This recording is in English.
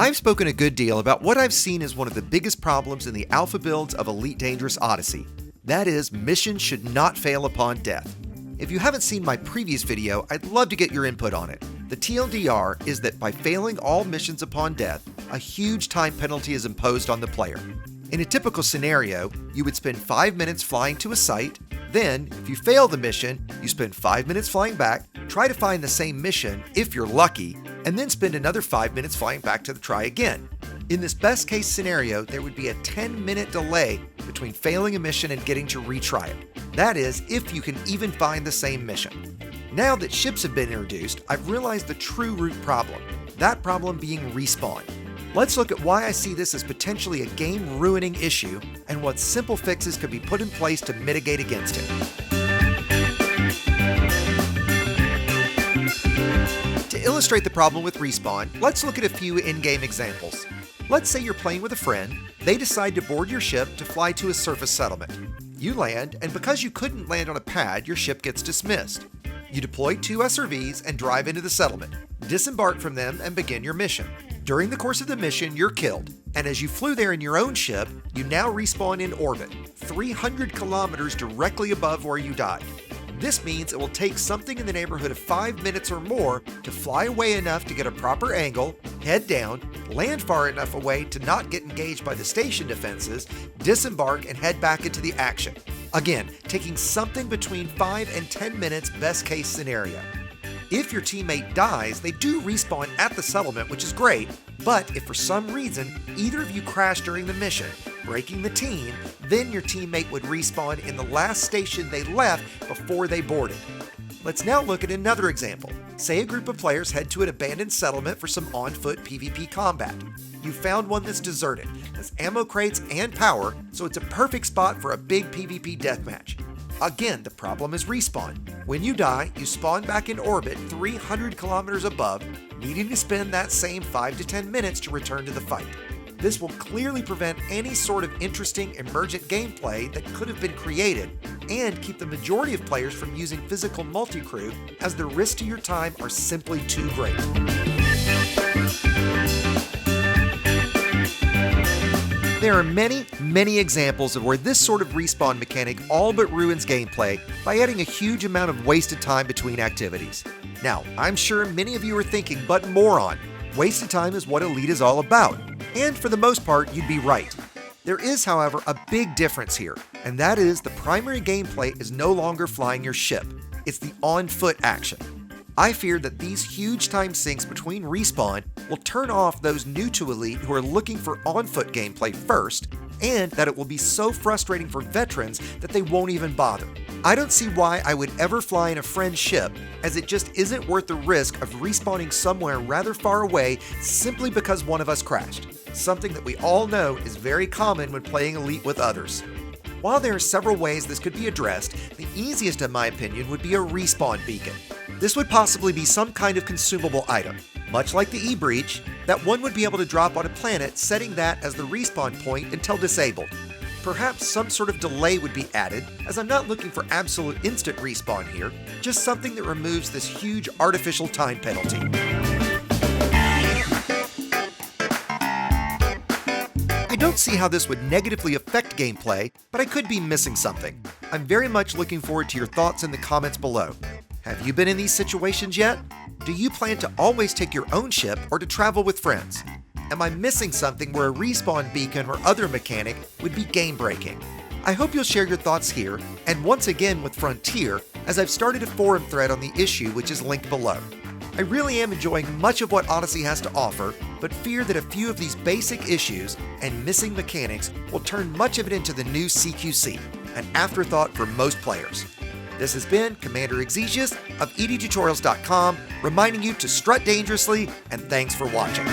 I've spoken a good deal about what I've seen as one of the biggest problems in the alpha builds of Elite Dangerous Odyssey. That is, missions should not fail upon death. If you haven't seen my previous video, I'd love to get your input on it. The TLDR is that by failing all missions upon death, a huge time penalty is imposed on the player. In a typical scenario, you would spend 5 minutes flying to a site, then, if you fail the mission, you spend 5 minutes flying back, try to find the same mission if you're lucky, and then spend another 5 minutes flying back to try again. In this best case scenario, there would be a 10-minute delay between failing a mission and getting to retry it. That is, if you can even find the same mission. Now that ships have been introduced, I've realized the true root problem, that problem being respawn. Let's look at why I see this as potentially a game-ruining issue and what simple fixes could be put in place to mitigate against it. To illustrate the problem with respawn, let's look at a few in-game examples. Let's say you're playing with a friend, they decide to board your ship to fly to a surface settlement. You land, and because you couldn't land on a pad, your ship gets dismissed. You deploy 2 SRVs and drive into the settlement, disembark from them, and begin your mission. During the course of the mission, you're killed, and as you flew there in your own ship, you now respawn in orbit, 300 kilometers directly above where you died. This means it will take something in the neighborhood of 5 minutes or more to fly away enough to get a proper angle, head down, land far enough away to not get engaged by the station defenses, disembark, and head back into the action. Again, taking something between 5 and 10 minutes best case scenario. If your teammate dies, they do respawn at the settlement, which is great, but if for some reason either of you crash during the mission, breaking the team, then your teammate would respawn in the last station they left before they boarded. Let's now look at another example. Say a group of players head to an abandoned settlement for some on-foot PvP combat. You found one that's deserted, has ammo crates and power, so it's a perfect spot for a big PvP deathmatch. Again, the problem is respawn. When you die, you spawn back in orbit 300 kilometers above, needing to spend that same 5 to 10 minutes to return to the fight. This will clearly prevent any sort of interesting emergent gameplay that could have been created, and keep the majority of players from using physical multi-crew, as the risks to your time are simply too great. There are many examples of where this sort of respawn mechanic all but ruins gameplay by adding a huge amount of wasted time between activities. Now, I'm sure many of you are thinking, but moron, wasted time is what Elite is all about. And for the most part, you'd be right. There is, however, a big difference here, and that is the primary gameplay is no longer flying your ship. It's the on-foot action. I fear that these huge time sinks between respawn will turn off those new to Elite who are looking for on-foot gameplay first, and that it will be so frustrating for veterans that they won't even bother. I don't see why I would ever fly in a friend's ship, as it just isn't worth the risk of respawning somewhere rather far away simply because one of us crashed, something that we all know is very common when playing Elite with others. While there are several ways this could be addressed, the easiest in my opinion would be a respawn beacon. This would possibly be some kind of consumable item, much like the E-Breach, that one would be able to drop on a planet, setting that as the respawn point until disabled. Perhaps some sort of delay would be added, as I'm not looking for absolute instant respawn here, just something that removes this huge artificial time penalty. I don't see how this would negatively affect gameplay, but I could be missing something. I'm very much looking forward to your thoughts in the comments below. Have you been in these situations yet? Do you plan to always take your own ship or to travel with friends? Am I missing something where a respawn beacon or other mechanic would be game-breaking? I hope you'll share your thoughts here, and once again with Frontier, as I've started a forum thread on the issue which is linked below. I really am enjoying much of what Odyssey has to offer, but fear that a few of these basic issues and missing mechanics will turn much of it into the new CQC, an afterthought for most players. This has been Commander Exigeous of EDTutorials.com, reminding you to strut dangerously, and thanks for watching.